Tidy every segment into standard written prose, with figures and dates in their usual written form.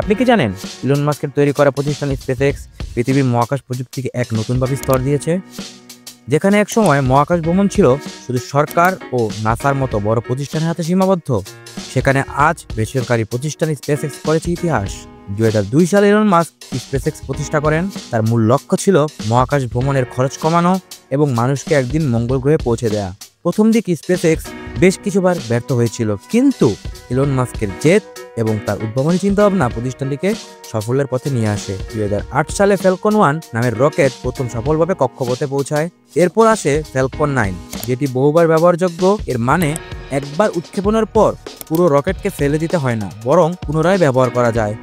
আপনি কি জানেন ইলন মাস্কের তৈরি করা প্রতিষ্ঠান স্পেসএক্স পৃথিবীর মহাকাশ প্রযুক্তিকে এক নতুনভাবে স্তর দিয়েছে? যেখানে একসময় মহাকাশ ভ্রমণ ছিল শুধু সরকার ও নাসার মতো বড় প্রতিষ্ঠানের হাতে সীমাবদ্ধ, সেখানে আজ বেসরকারি প্রতিষ্ঠান স্পেসএক্স করেছে ইতিহাস। 2002 সালে ইলন মাস্ক স্পেসএক্স প্রতিষ্ঠা করেন। তার মূল লক্ষ্য ছিল মহাকাশ ভ্রমণের খরচ কমানো এবং মানুষকে একদিন মঙ্গল গ্রহে পৌঁছে দেয়া। প্রথম দিকে স্পেসএক্স বেশ কিছুবার ব্যর্থ হয়েছিল, কিন্তু ইলন মাস্কের জেদ এবং তার উদ্ভাবনী চিন্তাভাবনা প্রতিষ্ঠানটিকে সাফল্যের পথে নিয়ে আসে। 2008 সালে ফ্যালকন 1 নামের রকেট প্রথম সফলভাবে কক্ষপথে পৌঁছায়। এরপর আসে ফ্যালকন 9, যেটি বহুবার ব্যবহারযোগ্য। এর মানে একবার উৎক্ষেপণের পর পুরো রকেটকে ফেলে দিতে হয় না, বরং পুনরায় ব্যবহার করা যায়।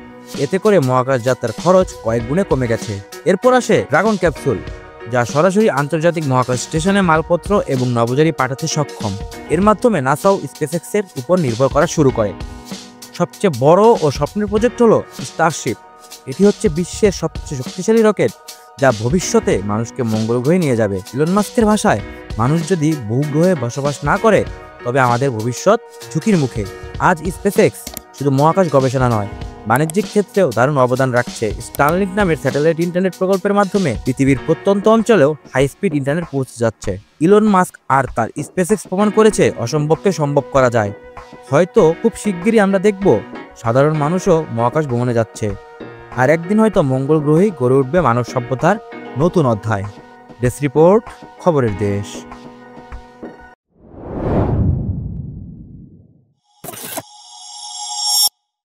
এতে করে মহাকাশ যাত্রার খরচ কয়েক গুণে কমে গেছে। এরপর আসে ড্রাগন ক্যাপসুল, যা সরাসরি আন্তর্জাতিক মহাকাশ স্টেশনে মালপত্র এবং নভোচারী পাঠাতে সক্ষম। এর মাধ্যমে নাসাও স্পেসএক্সের উপর নির্ভর করা শুরু করে। সবচেয়ে বড় ও স্বপ্নের প্রজেক্ট হলো স্টারশিপ। এটি হচ্ছে বিশ্বের সবচেয়ে শক্তিশালী রকেট, যা ভবিষ্যতে মানুষকে মঙ্গল গ্রহে নিয়ে যাবে। ইলন মাস্কের ভাষায়, মানুষ যদি ভূগ্রহে বসবাস না করে, তবে আমাদের ভবিষ্যৎ ঝুঁকির মুখে। আজ স্পেসএক্স শুধু মহাকাশ গবেষণা নয়, বাণিজ্যিক ক্ষেত্রেও দারুণ অবদান রাখছে। স্টারলিংক নামের স্যাটেলাইট ইন্টারনেট প্রকল্পের মাধ্যমে পৃথিবীর প্রত্যন্ত অঞ্চলেও হাই স্পিড ইন্টারনেট পৌঁছে যাচ্ছে। ইলন মাস্ক আর তার স্পেসএক্স প্রমাণ করেছে অসম্ভবকে সম্ভব করা যায়। হয়তো খুব শিগগিরই আমরা দেখব সাধারণ মানুষও মহাকাশ ভ্রমণে যাচ্ছে, আর একদিন হয়তো মঙ্গল গ্রহেই গড়ে উঠবে মানব সভ্যতার নতুন অধ্যায়। ডেস্ক রিপোর্ট, খবরের দেশ।